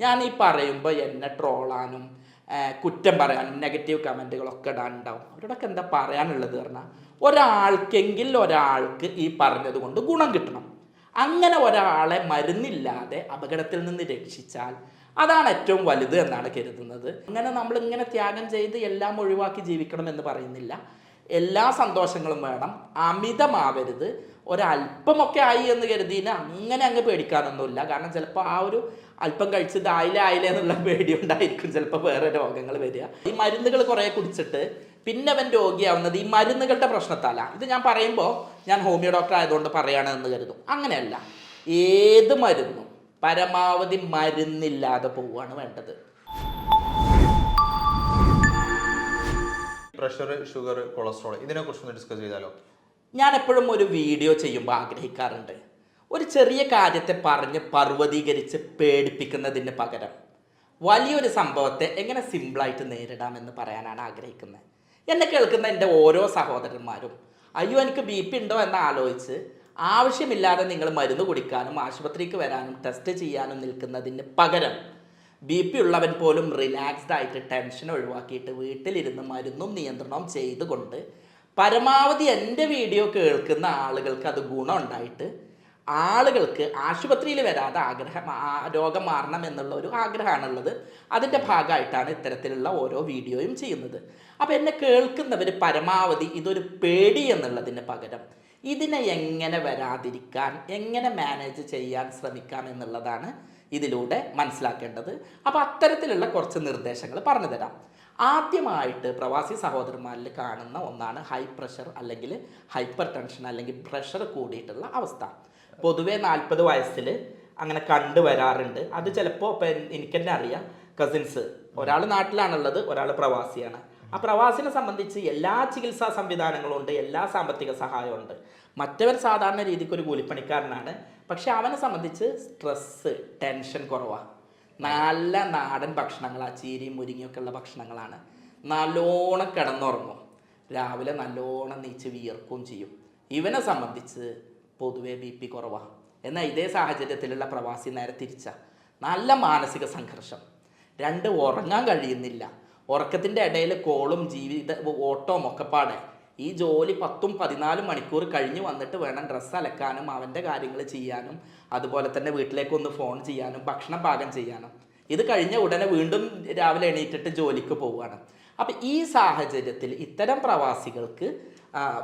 ഞാൻ ഈ പറയുമ്പോൾ എന്നെ ട്രോളാനും കുറ്റം പറയാനും നെഗറ്റീവ് കമൻറ്റുകളൊക്കെ ഇടാനുണ്ടാവും. അവരോടൊക്കെ എന്താ പറയാനുള്ളത് പറഞ്ഞാൽ, ഒരാൾക്ക് ഈ പറഞ്ഞത് കൊണ്ട് ഗുണം കിട്ടണം. അങ്ങനെ ഒരാളെ മരുന്നില്ലാതെ അപകടത്തിൽ നിന്ന് രക്ഷിച്ചാൽ അതാണ് ഏറ്റവും വലുത് എന്നാണ് കരുതുന്നത്. അങ്ങനെ നമ്മളിങ്ങനെ ത്യാഗം ചെയ്ത് എല്ലാം ഒഴിവാക്കി ജീവിക്കണം എന്ന് പറയുന്നില്ല. എല്ലാ സന്തോഷങ്ങളും വേണം, അമിതമാവരുത്. ഒരല്പമൊക്കെ ആയി എന്ന് കരുതിന് അങ്ങനെ അങ്ങ് പേടിക്കാനൊന്നുമില്ല. കാരണം ചിലപ്പോൾ ആ ഒരു അല്പം കഴിച്ചത് ആയില്ല എന്നുള്ള പേടി ഉണ്ടായിരിക്കും ചിലപ്പോൾ വേറെ രോഗങ്ങൾ വരിക. ഈ മരുന്നുകൾ കുറേ കുടിച്ചിട്ട് പിന്നെ അവൻ രോഗിയാവുന്നത് ഈ മരുന്നുകളുടെ പ്രശ്നത്താല. ഇത് ഞാൻ പറയുമ്പോൾ ഞാൻ ഹോമിയോ ഡോക്ടർ ആയതുകൊണ്ട് പറയുകയാണെന്ന് കരുതും. അങ്ങനെയല്ല, ഏത് മരുന്നും പരമാവധി മരുന്നില്ലാതെ പോവുകയാണ് വേണ്ടത്. പ്രഷർ, ഷുഗർ, കൊളസ്ട്രോൾ ഇതിനെക്കുറിച്ചൊന്ന് ഡിസ്കസ് ചെയ്താലോ? ഞാൻ എപ്പോഴും ഒരു വീഡിയോ ചെയ്യുമ്പോൾ ആഗ്രഹിക്കാറുണ്ട്, ഒരു ചെറിയ കാര്യത്തെ പറഞ്ഞ് പർവ്വതീകരിച്ച് പേടിപ്പിക്കുന്നതിന് പകരം വലിയൊരു സംഭവത്തെ എങ്ങനെ സിമ്പിളായിട്ട് നേരിടാമെന്ന് പറയാനാണ് ആഗ്രഹിക്കുന്നത്. എന്നെ കേൾക്കുന്ന എൻ്റെ ഓരോ സഹോദരന്മാരും അയ്യോ എനിക്ക് BP ഉണ്ടോ എന്ന് ആലോചിച്ച് ആവശ്യമില്ലാതെ നിങ്ങൾ മരുന്ന് കുടിക്കാനും ആശുപത്രിക്ക് വരാനും ടെസ്റ്റ് ചെയ്യാനും നിൽക്കുന്നതിന് പകരം BP ഉള്ളവൻ പോലും റിലാക്സ്ഡ് ആയിട്ട് ടെൻഷൻ ഒഴിവാക്കിയിട്ട് വീട്ടിലിരുന്ന് മരുന്നും നിയന്ത്രണവും ചെയ്തുകൊണ്ട് പരമാവധി എൻ്റെ വീഡിയോ കേൾക്കുന്ന ആളുകൾക്ക് അത് ഗുണം ഉണ്ടായിട്ട് ആളുകൾക്ക് ആശുപത്രിയിൽ വരാതെ രോഗം മാറണം എന്നുള്ള ഒരു ആഗ്രഹമാണുള്ളത്. അതിൻ്റെ ഭാഗമായിട്ടാണ് ഇത്തരത്തിലുള്ള ഓരോ വീഡിയോയും ചെയ്യുന്നത്. അപ്പോൾ എന്നെ കേൾക്കുന്നവർ പരമാവധി ഇതൊരു പേടി എന്നുള്ളതിന് പകരം ഇതിനെ എങ്ങനെ വരാതിരിക്കാൻ, എങ്ങനെ മാനേജ് ചെയ്യാൻ ശ്രമിക്കാം എന്നുള്ളതാണ് ഇതിലൂടെ മനസ്സിലാക്കേണ്ടത്. അപ്പോൾ അത്തരത്തിലുള്ള കുറച്ച് നിർദ്ദേശങ്ങൾ പറഞ്ഞു തരാം. ആദ്യമായിട്ട് പ്രവാസി സഹോദരന്മാരിൽ കാണുന്ന ഒന്നാണ് ഹൈ പ്രഷർ അല്ലെങ്കിൽ ഹൈപ്പർ ടെൻഷൻ അല്ലെങ്കിൽ പ്രഷർ കൂടിയിട്ടുള്ള അവസ്ഥ. പൊതുവെ 40 വയസ്സിൽ അങ്ങനെ കണ്ടുവരാറുണ്ട്. അത് ചിലപ്പോൾ ഇപ്പം എനിക്ക് തന്നെ അറിയാം, കസിൻസ്, ഒരാൾ നാട്ടിലാണുള്ളത്, ഒരാൾ പ്രവാസിയാണ്. ആ പ്രവാസിനെ സംബന്ധിച്ച് എല്ലാ ചികിത്സാ സംവിധാനങ്ങളും ഉണ്ട്, എല്ലാ സാമ്പത്തിക സഹായവും ഉണ്ട്. മറ്റവൻ സാധാരണ രീതിക്ക് ഒരു കൂലിപ്പണിക്കാരനാണ്, പക്ഷെ അവനെ സംബന്ധിച്ച് സ്ട്രെസ്സ്, ടെൻഷൻ കുറവാണ്. നല്ല നാടൻ ഭക്ഷണങ്ങളാണ്, ചീരിയും മുരിങ്ങയൊക്കെ ഉള്ള ഭക്ഷണങ്ങളാണ്. നല്ലോണം കിടന്നുറങ്ങും, രാവിലെ നല്ലോണം നീച്ച് വിയർക്കുകയും ചെയ്യും. ഇവനെ സംബന്ധിച്ച് പൊതുവെ BP കുറവാണ്. എന്നാൽ ഇതേ സാഹചര്യത്തിലുള്ള പ്രവാസി നേരെ തിരിച്ച നല്ല മാനസിക സംഘർഷം, ഉറങ്ങാൻ കഴിയുന്നില്ല, ഉറക്കത്തിൻ്റെ ഇടയിൽ കോളും ജീവിത ഓട്ടവും ഒക്കെ പാടെ. ഈ ജോലി 10-14 മണിക്കൂർ കഴിഞ്ഞ് വന്നിട്ട് വേണം ഡ്രസ്സ് അലക്കാനും അവൻ്റെ കാര്യങ്ങൾ ചെയ്യാനും അതുപോലെ തന്നെ വീട്ടിലേക്കൊന്ന് ഫോൺ ചെയ്യാനും ഭക്ഷണം പാകം ചെയ്യാനും. ഇത് കഴിഞ്ഞ ഉടനെ വീണ്ടും രാവിലെ എണീറ്റിട്ട് ജോലിക്ക് പോവുകയാണ്. അപ്പം ഈ സാഹചര്യത്തിൽ ഇത്തരം പ്രവാസികൾക്ക്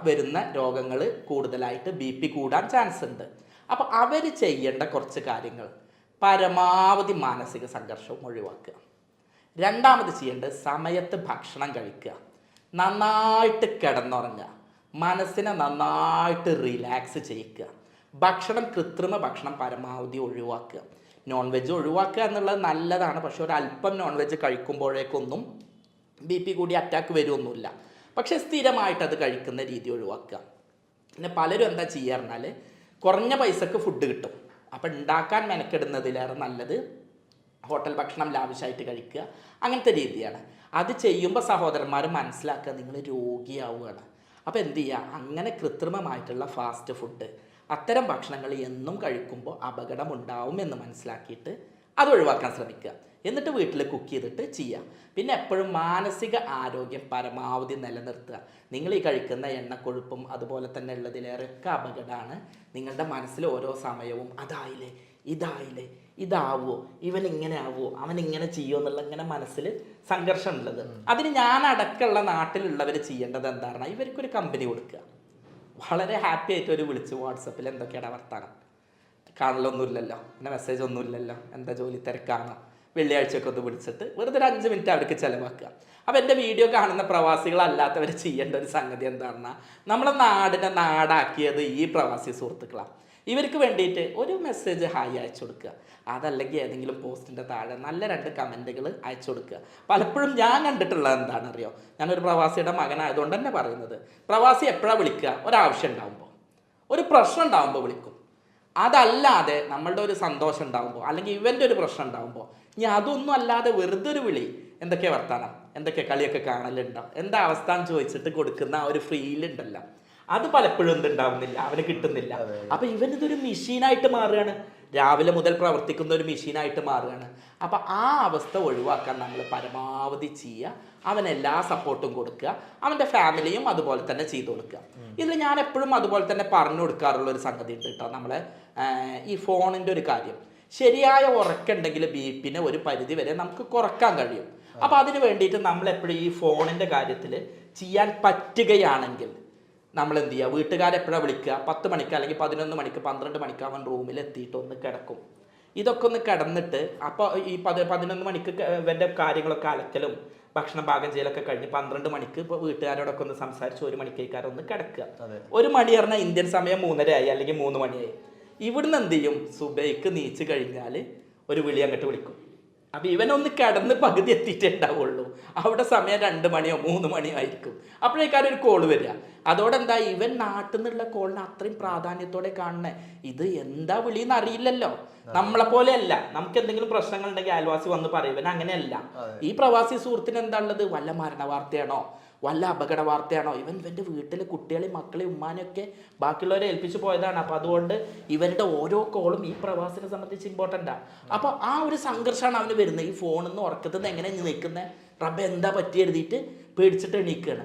വരുന്ന രോഗങ്ങൾ കൂടുതലായിട്ട് BP കൂടാൻ ചാൻസ് ഉണ്ട്. അപ്പോൾ അവർ ചെയ്യേണ്ട കുറച്ച് കാര്യങ്ങൾ, പരമാവധി മാനസിക സംഘർഷവും ഒഴിവാക്കുക. രണ്ടാമത് ചെയ്യേണ്ടത് സമയത്ത് ഭക്ഷണം കഴിക്കുക, നന്നായിട്ട് കിടന്നുറങ്ങുക, മനസ്സിനെ നന്നായിട്ട് റിലാക്സ് ചെയ്യിക്കുക. ഭക്ഷണം, കൃത്രിമ ഭക്ഷണം പരമാവധി ഒഴിവാക്കുക. നോൺ വെജ് ഒഴിവാക്കുക എന്നുള്ളത് നല്ലതാണ്, പക്ഷെ ഒരല്പം നോൺ വെജ് കഴിക്കുമ്പോഴേക്കൊന്നും BP കൂടി അറ്റാക്ക് വരുമൊന്നുമില്ല. പക്ഷെ സ്ഥിരമായിട്ട് അത് കഴിക്കുന്ന രീതി ഒഴിവാക്കുക. പിന്നെ പലരും എന്താ ചെയ്യുക പറഞ്ഞാൽ, കുറഞ്ഞ പൈസക്ക് ഫുഡ് കിട്ടും, അപ്പം ഉണ്ടാക്കാൻ മെനക്കെടുന്നതിലേറെ നല്ലത് ഹോട്ടൽ ഭക്ഷണം ലാവിഷായിട്ട് കഴിക്കുക, അങ്ങനത്തെ രീതിയാണ്. അത് ചെയ്യുമ്പോൾ സഹോദരന്മാർ മനസ്സിലാക്കുക, നിങ്ങൾ രോഗിയാവുകയാണ്. അപ്പോൾ എന്ത് ചെയ്യുക, അങ്ങനെ കൃത്രിമമായിട്ടുള്ള ഫാസ്റ്റ് ഫുഡ്, അത്തരം ഭക്ഷണങ്ങൾ എന്നും കഴിക്കുമ്പോൾ അപകടമുണ്ടാവും എന്ന് മനസ്സിലാക്കിയിട്ട് അത് ഒഴിവാക്കാൻ ശ്രമിക്കുക. എന്നിട്ട് വീട്ടിൽ കുക്ക് ചെയ്തിട്ട് ചെയ്യുക. പിന്നെ എപ്പോഴും മാനസിക ആരോഗ്യം പരമാവധി നിലനിർത്തുക. നിങ്ങൾ ഈ കഴിക്കുന്ന എണ്ണക്കൊഴുപ്പും അതുപോലെ തന്നെ ഉള്ളതിലേറെയൊക്കെ അപകടമാണ്. നിങ്ങളുടെ മനസ്സിൽ ഓരോ സമയവും അതായില്ലേ, ഇതായില്ലേ, ഇതാവോ, ഇവൻ ഇങ്ങനെ ആവോ, അവൻ ഇങ്ങനെ ചെയ്യുമോ എന്നുള്ള ഇങ്ങനെ മനസ്സിൽ സംഘർഷം ഉള്ളത്. അതിന് ഞാനടക്കമുള്ള നാട്ടിലുള്ളവർ ചെയ്യേണ്ടത് എന്താ പറഞ്ഞാൽ, ഇവർക്കൊരു കമ്പനി കൊടുക്കുക. വളരെ ഹാപ്പി ആയിട്ട് ഒരു വിളിച്ച് വാട്സപ്പിൽ എന്തൊക്കെയാണ് വർത്താനം, കാണലൊന്നുമില്ലല്ലോ, പിന്നെ മെസ്സേജ് ഒന്നുമില്ലല്ലോ, എന്താ ജോലി തിരക്കാണോ, വെള്ളിയാഴ്ചയൊക്കെ ഒന്ന് വിളിച്ചിട്ട് വെറുതെ ഒരു 5 മിനിറ്റ് അവർക്ക് ചിലവാക്കുക. അപ്പോൾ എൻ്റെ വീഡിയോ കാണുന്ന പ്രവാസികളല്ലാത്തവർ ചെയ്യേണ്ട ഒരു സംഗതി എന്താണെന്നാൽ, നമ്മളെ നാടിനെ നാടാക്കിയത് ഈ പ്രവാസി സുഹൃത്തുക്കളാണ്. ഇവർക്ക് വേണ്ടിയിട്ട് ഒരു മെസ്സേജ് ഹായ് അയച്ചു കൊടുക്കുക, അതല്ലെങ്കിൽ ഏതെങ്കിലും പോസ്റ്റിൻ്റെ താഴെ നല്ല 2 കമൻറ്റുകൾ അയച്ചു കൊടുക്കുക. പലപ്പോഴും ഞാൻ കണ്ടിട്ടുള്ളത് എന്താണെന്നറിയോ, ഞാനൊരു പ്രവാസിയുടെ മകനായതുകൊണ്ട് തന്നെ പറയുന്നത്, പ്രവാസി എപ്പോഴാണ് വിളിക്കുക, ഒരാവശ്യം ഉണ്ടാകുമ്പോൾ, ഒരു പ്രശ്നം ഉണ്ടാകുമ്പോൾ വിളിക്കും. അതല്ലാതെ നമ്മളുടെ ഒരു സന്തോഷം ഉണ്ടാകുമ്പോൾ അല്ലെങ്കിൽ ഇവൻ്റെ ഒരു പ്രശ്നം ഉണ്ടാകുമ്പോൾ, ഇനി അതൊന്നും അല്ലാതെ വെറുതെ ഒരു വിളി, എന്തൊക്കെ വർത്താനം, എന്തൊക്കെ കളിയൊക്കെ കാണലുണ്ടോ, എന്താ അവസ്ഥ എന്ന് ചോദിച്ചിട്ട് കൊടുക്കുന്ന ആ ഒരു ഫീലുണ്ടല്ലോ, അത് പലപ്പോഴും എന്തുണ്ടാവുന്നില്ല, അവന് കിട്ടുന്നില്ല. അപ്പം ഇവനിതൊരു മെഷീനായിട്ട് മാറുകയാണ്. രാവിലെ മുതൽ പ്രവർത്തിക്കുന്ന ഒരു മെഷീനായിട്ട് മാറുകയാണ്. അപ്പോൾ ആ അവസ്ഥ ഒഴിവാക്കാൻ നമ്മൾ പരമാവധി ചെയ്യുക, അവൻ എല്ലാ സപ്പോർട്ടും കൊടുക്കുക, അവൻ്റെ ഫാമിലിയും അതുപോലെ തന്നെ ചെയ്തു കൊടുക്കുക. ഇതിൽ ഞാൻ എപ്പോഴും അതുപോലെ തന്നെ പറഞ്ഞു കൊടുക്കാറുള്ള ഒരു സംഗതി ഉണ്ട് കേട്ടോ, നമ്മളെ ഈ ഫോണിൻ്റെ ഒരു കാര്യം. ശരിയായ ഉറക്കമുണ്ടെങ്കിൽ ബി.പി ഒരു പരിധി വരെ നമുക്ക് കുറക്കാൻ കഴിയും. അപ്പോൾ അതിന് വേണ്ടിയിട്ട് നമ്മളെപ്പോഴും ഈ ഫോണിൻ്റെ കാര്യത്തിൽ ചെയ്യാൻ പറ്റുകയാണെങ്കിൽ നമ്മൾ എന്ത് ചെയ്യുക, വീട്ടുകാരെപ്പോഴാണ് വിളിക്കുക, 10 മണിക്ക് അല്ലെങ്കിൽ 11 മണിക്ക് 12 മണിക്ക് അവൻ റൂമിൽ എത്തിയിട്ട് ഒന്ന് കിടക്കും. ഇതൊക്കെ ഒന്ന് കിടന്നിട്ട് അപ്പോൾ ഈ 11 മണിക്ക് ഇവൻ്റെ കാര്യങ്ങളൊക്കെ അലക്കലും ഭക്ഷണം പാകം ചെയ്യലൊക്കെ കഴിഞ്ഞ് 12 മണിക്ക് ഇപ്പോൾ വീട്ടുകാരോടൊക്കെ ഒന്ന് സംസാരിച്ച് 1 മണിക്കേക്കാരം ഒന്ന് കിടക്കുക. 1 മണി പറഞ്ഞാൽ ഇന്ത്യൻ സമയം 3:30 ആയി അല്ലെങ്കിൽ 3 മണിയായി. ഇവിടുന്ന് എന്ത് ചെയ്യും, സുബൈക്ക് നീച്ച് കഴിഞ്ഞാൽ ഒരു വിളി അങ്ങോട്ട് വിളിക്കും. അപ്പം ഇവനൊന്ന് കിടന്ന് പകുതി എത്തിയിട്ടേ ഉണ്ടാവുള്ളൂ. അവിടെ സമയം 2 മണിയോ 3 മണിയോ ആയിരിക്കും. അപ്പോഴേക്കാരും ഒരു കോള് വരിക. അതോടെ എന്താ, ഇവൻ നാട്ടിൽ നിന്നുള്ള കോളിന് അത്രയും പ്രാധാന്യത്തോടെ കാണണേ. ഇത് എന്താ വിളിയെന്ന് അറിയില്ലല്ലോ. നമ്മളെ പോലെയല്ല, നമുക്ക് എന്തെങ്കിലും പ്രശ്നങ്ങൾ ഉണ്ടെങ്കിൽ അയൽവാസി വന്ന് പറയും. ഇവൻ അങ്ങനെയല്ല. ഈ പ്രവാസി സുഹൃത്തിന് എന്താ ഉള്ളത്, വല്ല മരണ വാർത്തയാണോ, വല്ല അപകട വാർത്തയാണോ, ഇവൻ്റെ വീട്ടിലെ കുട്ടികളെയും മക്കളെയും ഉമ്മാനെയൊക്കെ ബാക്കിയുള്ളവരെ ഏൽപ്പിച്ചു പോയതാണ്. അപ്പോൾ അതുകൊണ്ട് ഇവരുടെ ഓരോ കോളും ഈ പ്രവാസിനെ സംബന്ധിച്ച് ഇമ്പോർട്ടൻ്റാണ്. അപ്പോൾ ആ ഒരു സംഘർഷമാണ് അവന് വരുന്നത്. ഈ ഫോണിൽ നിന്ന് ഉറക്കത്തിൽ നിന്ന് എങ്ങനെ നിൽക്കുന്നത്, റബ്ബെ എന്താ പറ്റി എഴുതിയിട്ട് പേടിച്ചിട്ട് എണീക്കുകയാണ്.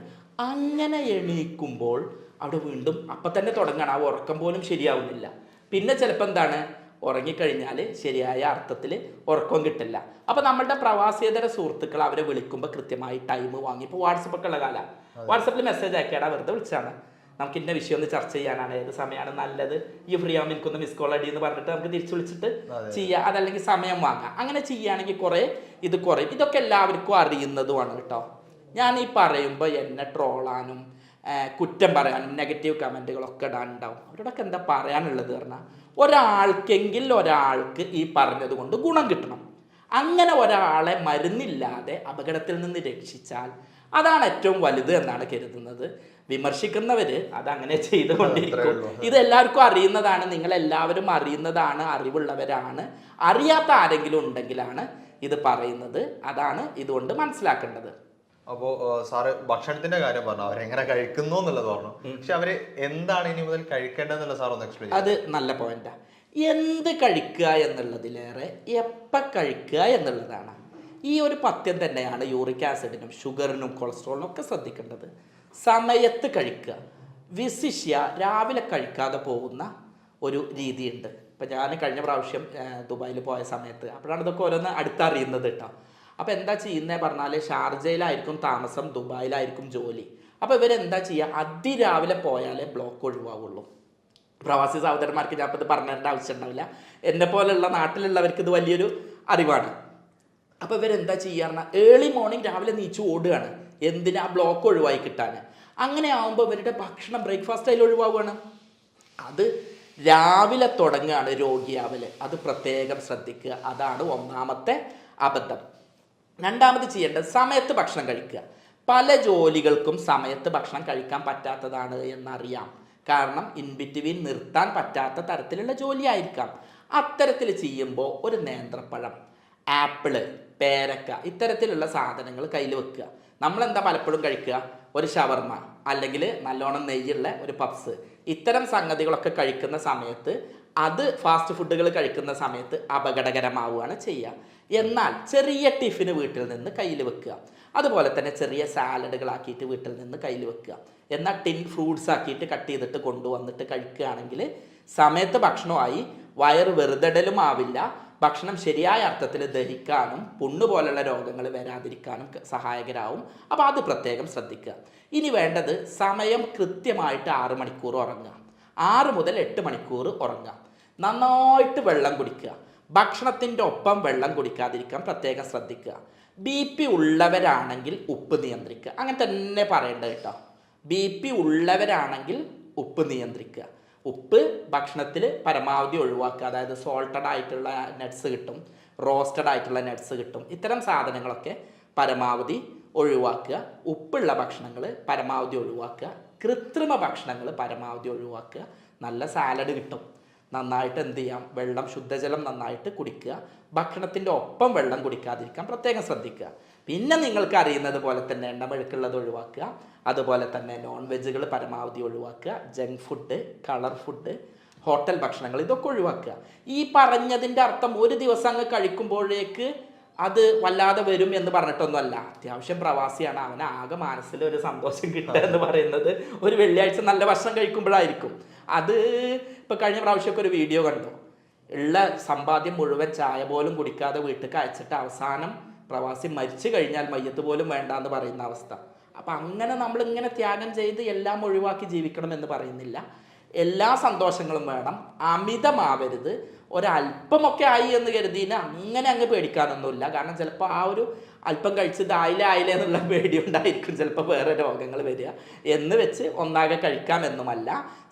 അങ്ങനെ എണീക്കുമ്പോൾ അവിടെ വീണ്ടും അപ്പം തന്നെ തുടങ്ങണം, ആ ഉറക്കം പോലും ശരിയാവുന്നില്ല. പിന്നെ ചിലപ്പോൾ എന്താണ്, ഉറങ്ങിക്കഴിഞ്ഞാൽ ശരിയായ അർത്ഥത്തിൽ ഉറക്കം കിട്ടില്ല. അപ്പോൾ നമ്മളുടെ പ്രവാസിയേതര സുഹൃത്തുക്കൾ അവരെ വിളിക്കുമ്പോൾ കൃത്യമായി ടൈം വാങ്ങി. ഇപ്പോൾ വാട്സപ്പൊക്കെ ഉള്ള കാലം, വാട്സപ്പിൽ മെസ്സേജ് ആക്കിയാടാ, വെറുതെ വിളിച്ചാണ്, നമുക്ക് ഇന്ന വിഷയം ഒന്ന് ചർച്ച ചെയ്യാനാണ്, ഏത് സമയമാണ് നല്ലത്, ഈ ഫ്രീ ആവുമ്പോൾ എനിക്കൊന്ന് മിസ് കോൾ അടി എന്ന് പറഞ്ഞിട്ട് നമുക്ക് തിരിച്ചു വിളിച്ചിട്ട് ചെയ്യുക. അതല്ലെങ്കിൽ സമയം വാങ്ങാം. അങ്ങനെ ചെയ്യുകയാണെങ്കിൽ കുറേ ഇത് കുറയും. ഇതൊക്കെ എല്ലാവർക്കും അറിയുന്നതുമാണ് കേട്ടോ. ഞാൻ ഈ പറയുമ്പോൾ എന്നെ ട്രോളാനും കുറ്റം പറയാനും നെഗറ്റീവ് കമൻറ്റുകളൊക്കെ ഇടാനുണ്ടാവും. അവരോടൊക്കെ എന്താ പറയാനുള്ളത് പറഞ്ഞാൽ, ഒരാൾക്ക് ഈ പറഞ്ഞത് കൊണ്ട് ഗുണം കിട്ടണം. അങ്ങനെ ഒരാളെ മരുന്നില്ലാതെ അപകടത്തിൽ നിന്ന് രക്ഷിച്ചാൽ അതാണ് ഏറ്റവും വലുത് എന്നാണ് കരുതുന്നത്. വിമർശിക്കുന്നവർ അതങ്ങനെ ചെയ്തുകൊണ്ടിരിക്കും. ഇതെല്ലാവർക്കും അറിയുന്നതാണ്, നിങ്ങളെല്ലാവരും അറിയുന്നതാണ്, അറിവുള്ളവരാണ്. അറിയാത്ത ആരെങ്കിലും ഉണ്ടെങ്കിലാണ് ഇത് പറയുന്നത്. അതാണ് ഇതുകൊണ്ട് മനസ്സിലാക്കേണ്ടത്. അപ്പോൾ സാറ് ഭക്ഷണത്തിന്റെ കാര്യം പറഞ്ഞു, അവരെങ്ങനെ കഴിക്കുന്നു എന്നുള്ളത് പറഞ്ഞു. പക്ഷെ അവര് എന്താണ് ഇനി മുതൽ കഴിക്കേണ്ടതെന്നുള്ള സാർ ഒന്ന് എക്സ്പ്ലെയിൻ. അത് നല്ല പോയിന്റാണ്. എന്ത് കഴിക്കുക എന്നുള്ളതിലേറെ എപ്പോൾ കഴിക്കുക എന്നുള്ളതാണ്. ഈ ഒരു പഥ്യം തന്നെയാണ് യൂറിക് ആസിഡിനും ഷുഗറിനും കൊളസ്ട്രോളിനും ഒക്കെ ശ്രദ്ധിക്കേണ്ടത്. സമയത്ത് കഴിക്കുക. വിശിഷ്യ രാവിലെ കഴിക്കാതെ പോകുന്ന ഒരു രീതിയുണ്ട്. ഇപ്പം ഞാൻ കഴിഞ്ഞ പ്രാവശ്യം ദുബായിൽ പോയ സമയത്ത് അപ്പോഴാണ് ഇതൊക്കെ ഓരോന്ന് അടുത്തറിയുന്നത് കേട്ടോ. അപ്പോൾ എന്താ ചെയ്യുന്നത് പറഞ്ഞാൽ, ഷാർജയിലായിരിക്കും താമസം, ദുബായിലായിരിക്കും ജോലി. അപ്പോൾ ഇവരെന്താ ചെയ്യുക, അതിരാവിലെ പോയാലേ ബ്ലോക്ക് ഒഴിവാവുള്ളൂ. പ്രവാസി സഹോദരന്മാർക്ക് ഞാൻ ഇപ്പോൾ ഇത് പറഞ്ഞു തരേണ്ട ആവശ്യം ഉണ്ടാവില്ല, എന്നെ പോലെയുള്ള നാട്ടിലുള്ളവർക്ക് ഇത് വലിയൊരു അറിവാണ്. അപ്പോൾ ഇവരെന്താ ചെയ്യുക പറഞ്ഞാൽ, ഏർലി മോർണിംഗ് രാവിലെ നീച്ച് ഓടുകയാണ്. എന്തിനാ, ബ്ലോക്ക് ഒഴിവായി കിട്ടാൻ. അങ്ങനെ ആകുമ്പോൾ ഇവരുടെ ഭക്ഷണം ബ്രേക്ക്ഫാസ്റ്റ് അതിൽ ഒഴിവാവുകയാണ്. അത് രാവിലെ തുടങ്ങുകയാണ് രോഗിയാവൽ. അത് പ്രത്യേകം ശ്രദ്ധിക്കുക. അതാണ് ഒന്നാമത്തെ അബദ്ധം. രണ്ടാമത് ചെയ്യേണ്ടത് സമയത്ത് ഭക്ഷണം കഴിക്കുക. പല ജോലികൾക്കും സമയത്ത് ഭക്ഷണം കഴിക്കാൻ പറ്റാത്തതാണ് എന്നറിയാം. കാരണം ഇൻ ബിറ്റ്വീൻ നിർത്താൻ പറ്റാത്ത തരത്തിലുള്ള ജോലിയായിരിക്കാം. അത്തരത്തിൽ ചെയ്യുമ്പോൾ ഒരു നേന്ത്രപ്പഴം, ആപ്പിള്, പേരക്ക ഇത്തരത്തിലുള്ള സാധനങ്ങൾ കയ്യിൽ വെക്കുക. നമ്മളെന്താ പലപ്പോഴും കഴിക്കുക, ഒരു ഷവർമ അല്ലെങ്കിൽ നല്ലോണം നെയ്യുള്ള ഒരു പപ്സ്, ഇത്തരം സംഗതികളൊക്കെ കഴിക്കുന്ന സമയത്ത് അത് ഫാസ്റ്റ് ഫുഡുകൾ കഴിക്കുന്ന സമയത്ത് അപകടകരമാവുകയാണ് ചെയ്യുക. എന്നാൽ ചെറിയ ടിഫിന് വീട്ടിൽ നിന്ന് കയ്യിൽ വെക്കുക. അതുപോലെ തന്നെ ചെറിയ സാലഡുകളാക്കിയിട്ട് വീട്ടിൽ നിന്ന് കയ്യിൽ വെക്കുക. എന്നാൽ ടിൻ ഫ്രൂട്ട്സ് ആക്കിയിട്ട് കട്ട് ചെയ്തിട്ട് കൊണ്ടുവന്നിട്ട് കഴിക്കുകയാണെങ്കിൽ സമയത്ത് ഭക്ഷണമായി, വയറ് വെറുതെടലും ആവില്ല, ഭക്ഷണം ശരിയായ അർത്ഥത്തിൽ ദഹിക്കാനും പുണ്ണ് പോലുള്ള രോഗങ്ങൾ വരാതിരിക്കാനും സഹായകരാവും. അപ്പോൾ അത് പ്രത്യേകം ശ്രദ്ധിക്കുക. ഇനി വേണ്ടത് സമയം കൃത്യമായിട്ട് 6 മണിക്കൂർ ഉറങ്ങുക. 6 മുതൽ 8 മണിക്കൂർ ഉറങ്ങുക. നന്നായിട്ട് വെള്ളം കുടിക്കുക. ഭക്ഷണത്തിൻ്റെ ഒപ്പം വെള്ളം കുടിക്കാതിരിക്കാൻ പ്രത്യേകം ശ്രദ്ധിക്കുക. BP ഉള്ളവരാണെങ്കിൽ ഉപ്പ് നിയന്ത്രിക്കുക. അങ്ങനെ തന്നെ പറയേണ്ടത് കേട്ടോ. BP ഉള്ളവരാണെങ്കിൽ ഉപ്പ് നിയന്ത്രിക്കുക. ഉപ്പ് ഭക്ഷണത്തിൽ പരമാവധി ഒഴിവാക്കുക. അതായത് സോൾട്ടഡ് ആയിട്ടുള്ള നട്ട്സ് കിട്ടും, റോസ്റ്റഡ് ആയിട്ടുള്ള നട്ട്സ് കിട്ടും. ഇത്തരം സാധനങ്ങളൊക്കെ പരമാവധി ഒഴിവാക്കുക. ഉപ്പുള്ള ഭക്ഷണങ്ങൾ പരമാവധി ഒഴിവാക്കുക. കൃത്രിമ ഭക്ഷണങ്ങൾ പരമാവധി ഒഴിവാക്കുക. നല്ല സാലഡ് കിട്ടും. നന്നായിട്ട് എന്ത് ചെയ്യാം, വെള്ളം, ശുദ്ധജലം നന്നായിട്ട് കുടിക്കുക. ഭക്ഷണത്തിൻ്റെ ഒപ്പം വെള്ളം കുടിക്കാതിരിക്കാൻ പ്രത്യേകം ശ്രദ്ധിക്കുക. പിന്നെ നിങ്ങൾക്ക് അറിയുന്നത് പോലെ തന്നെ എണ്ണമെഴുക്കുള്ളത് ഒഴിവാക്കുക. അതുപോലെ തന്നെ നോൺ വെജുകൾ പരമാവധി ഒഴിവാക്കുക. Junk food, colour food, hotel ഭക്ഷണങ്ങൾ ഇതൊക്കെ ഒഴിവാക്കുക. ഈ പറഞ്ഞതിൻ്റെ അർത്ഥം ഒരു ദിവസം അങ്ങ് കഴിക്കുമ്പോഴേക്ക് അത് വല്ലാതെ വരും എന്ന് പറഞ്ഞിട്ടൊന്നുമല്ല. അത്യാവശ്യം പ്രവാസിയാണ്, അവന് ആകെ മനസ്സിലൊരു സന്തോഷം കിട്ടുക എന്ന് പറയുന്നത് ഒരു വെള്ളിയാഴ്ച നല്ല ഭക്ഷണം കഴിക്കുമ്പോഴായിരിക്കും. അത് ഇപ്പം കഴിഞ്ഞ പ്രാവശ്യമൊക്കെ ഒരു വീഡിയോ കണ്ടു, ഉള്ള സമ്പാദ്യം മുഴുവൻ ചായ പോലും കുടിക്കാതെ വീട്ടിലേക്ക് അയച്ചിട്ട് അവസാനം പ്രവാസി മരിച്ചു കഴിഞ്ഞാൽ മയ്യത്ത് പോലും വേണ്ട എന്ന് പറയുന്ന അവസ്ഥ. അപ്പം അങ്ങനെ നമ്മളിങ്ങനെ ത്യാഗം ചെയ്ത് എല്ലാം ഒഴിവാക്കി ജീവിക്കണം എന്ന് പറയുന്നില്ല. എല്ലാ സന്തോഷങ്ങളും വേണം, അമിതമാവരുത്. ഒരല്പമൊക്കെ ആയി എന്ന് കരുതിന് അങ്ങനെ അങ്ങ് പേടിക്കാനൊന്നുമില്ല. കാരണം ചിലപ്പോൾ ആ ഒരു അല്പം കഴിച്ചത് ആയില്ല എന്നുള്ള പേടി ഉണ്ടായിരിക്കും ചിലപ്പോൾ വേറെ രോഗങ്ങൾ വരിക. എന്ന് വെച്ച് ഒന്നാകെ കഴിക്കാമെന്നുമല്ല,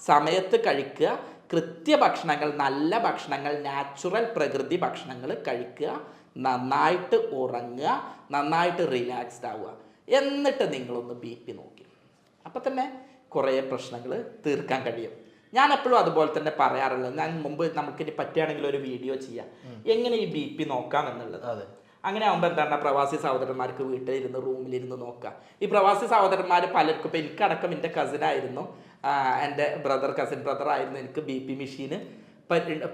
സമയത്ത് കഴിക്കുക, കൃത്യഭക്ഷണങ്ങൾ, നല്ല ഭക്ഷണങ്ങൾ, നാച്ചുറൽ പ്രകൃതി ഭക്ഷണങ്ങൾ കഴിക്കുക, നന്നായിട്ട് ഉറങ്ങുക, നന്നായിട്ട് റിലാക്സ്ഡ് ആവുക. എന്നിട്ട് നിങ്ങളൊന്ന് BP നോക്കി, അപ്പം തന്നെ കുറേ പ്രശ്നങ്ങൾ തീർക്കാൻ കഴിയും. ഞാൻ എപ്പോഴും അതുപോലെ തന്നെ പറയാറുള്ളത്, ഞാൻ മുമ്പ് നമുക്കിനി പറ്റുകയാണെങ്കിൽ ഒരു വീഡിയോ ചെയ്യാം എങ്ങനെ ഈ BP നോക്കാം എന്നുള്ളത്. അങ്ങനെ ആകുമ്പോൾ എന്താണ്, പ്രവാസി സഹോദരന്മാർക്ക് വീട്ടിലിരുന്ന് റൂമിലിരുന്ന് നോക്കാം. ഈ പ്രവാസി സഹോദരന്മാർ പലർക്കും, ഇപ്പം എനിക്കടക്കം എൻ്റെ കസിനായിരുന്നു, എൻ്റെ കസിൻ ബ്രദർ ആയിരുന്നു എനിക്ക് BP മെഷീന്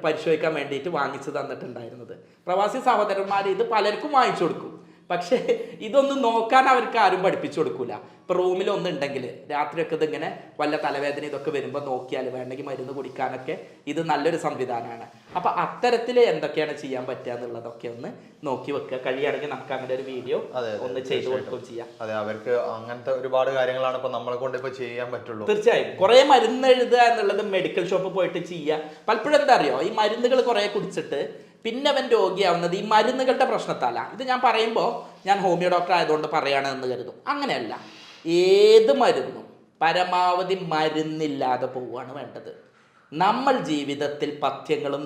പരിശോധിക്കാൻ വേണ്ടിയിട്ട് വാങ്ങിച്ചു തന്നിട്ടുണ്ടായിരുന്നത്. പ്രവാസി സഹോദരന്മാർ ഇത് പലർക്കും വാങ്ങിച്ചു കൊടുക്കും, പക്ഷേ ഇതൊന്നും നോക്കാൻ അവർക്ക് ആരും പഠിപ്പിച്ചു കൊടുക്കൂല. ഇപ്പം റൂമിലൊന്നുണ്ടെങ്കിൽ രാത്രിയൊക്കെ ഇതിങ്ങനെ വല്ല തലവേദന ഇതൊക്കെ വരുമ്പോൾ നോക്കിയാൽ വേണമെങ്കിൽ മരുന്ന് കുടിക്കാനൊക്കെ ഇത് നല്ലൊരു സംവിധാനമാണ്. അപ്പം അത്തരത്തിൽ എന്തൊക്കെയാണ് ചെയ്യാൻ പറ്റുക എന്നുള്ളതൊക്കെ ഒന്ന് നോക്കി വെക്കുക. കഴിയുകയാണെങ്കിൽ നമുക്ക് അങ്ങനെ ഒരു വീഡിയോ ഒന്ന് ചെയ്തു കൊടുക്കുകയും ചെയ്യാം. അതെ, അവർക്ക് അങ്ങനത്തെ ഒരുപാട് കാര്യങ്ങളാണ് ഇപ്പൊ നമ്മളെ കൊണ്ട് ഇപ്പൊ ചെയ്യാൻ പറ്റുള്ളൂ. തീർച്ചയായും കുറേ മരുന്ന് എഴുതുക എന്നുള്ളത് മെഡിക്കൽ ഷോപ്പിൽ പോയിട്ട് ചെയ്യുക. പലപ്പോഴും എന്താ അറിയോ, ഈ മരുന്നുകൾ കുറേ കുടിച്ചിട്ട് പിന്നെ അവൻ രോഗിയാവുന്നത് ഈ മരുന്നുകളുടെ പ്രശ്നത്താല. ഇത് ഞാൻ പറയുമ്പോൾ ഞാൻ ഹോമിയോ ഡോക്ടർ ആയതുകൊണ്ട് പറയുകയാണെന്ന് കരുതും. അങ്ങനെയല്ല, ഏത് മരുന്നും പരമാവധി മരുന്നില്ലാതെ പോവുകയാണ് വേണ്ടത്. നമ്മൾ ജീവിതത്തിൽ പഥ്യങ്ങളും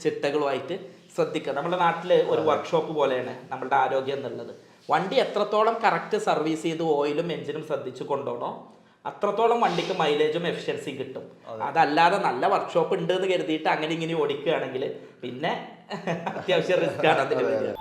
ചിട്ടകളുമായിട്ട് ശ്രദ്ധിക്കുക. നമ്മുടെ നാട്ടിൽ ഒരു വർക്ക്ഷോപ്പ് പോലെയാണ് നമ്മളുടെ ആരോഗ്യം എന്നുള്ളത്. വണ്ടി എത്രത്തോളം കറക്റ്റ് സർവീസ് ചെയ്ത് ഓയിലും എഞ്ചിനും ശ്രദ്ധിച്ച് കൊണ്ടുപോകണോ അത്രത്തോളം വണ്ടിക്ക് മൈലേജും എഫിഷ്യൻസിയും കിട്ടും. അതല്ലാതെ നല്ല വർക്ക്ഷോപ്പ് ഉണ്ട് എന്ന് കരുതിയിട്ട് അങ്ങനെ ഇങ്ങനെ ഓടിക്കുകയാണെങ്കിൽ പിന്നെ അത്യാവശ്യം റിസ്ക് ആണ് അതിന് വരിക.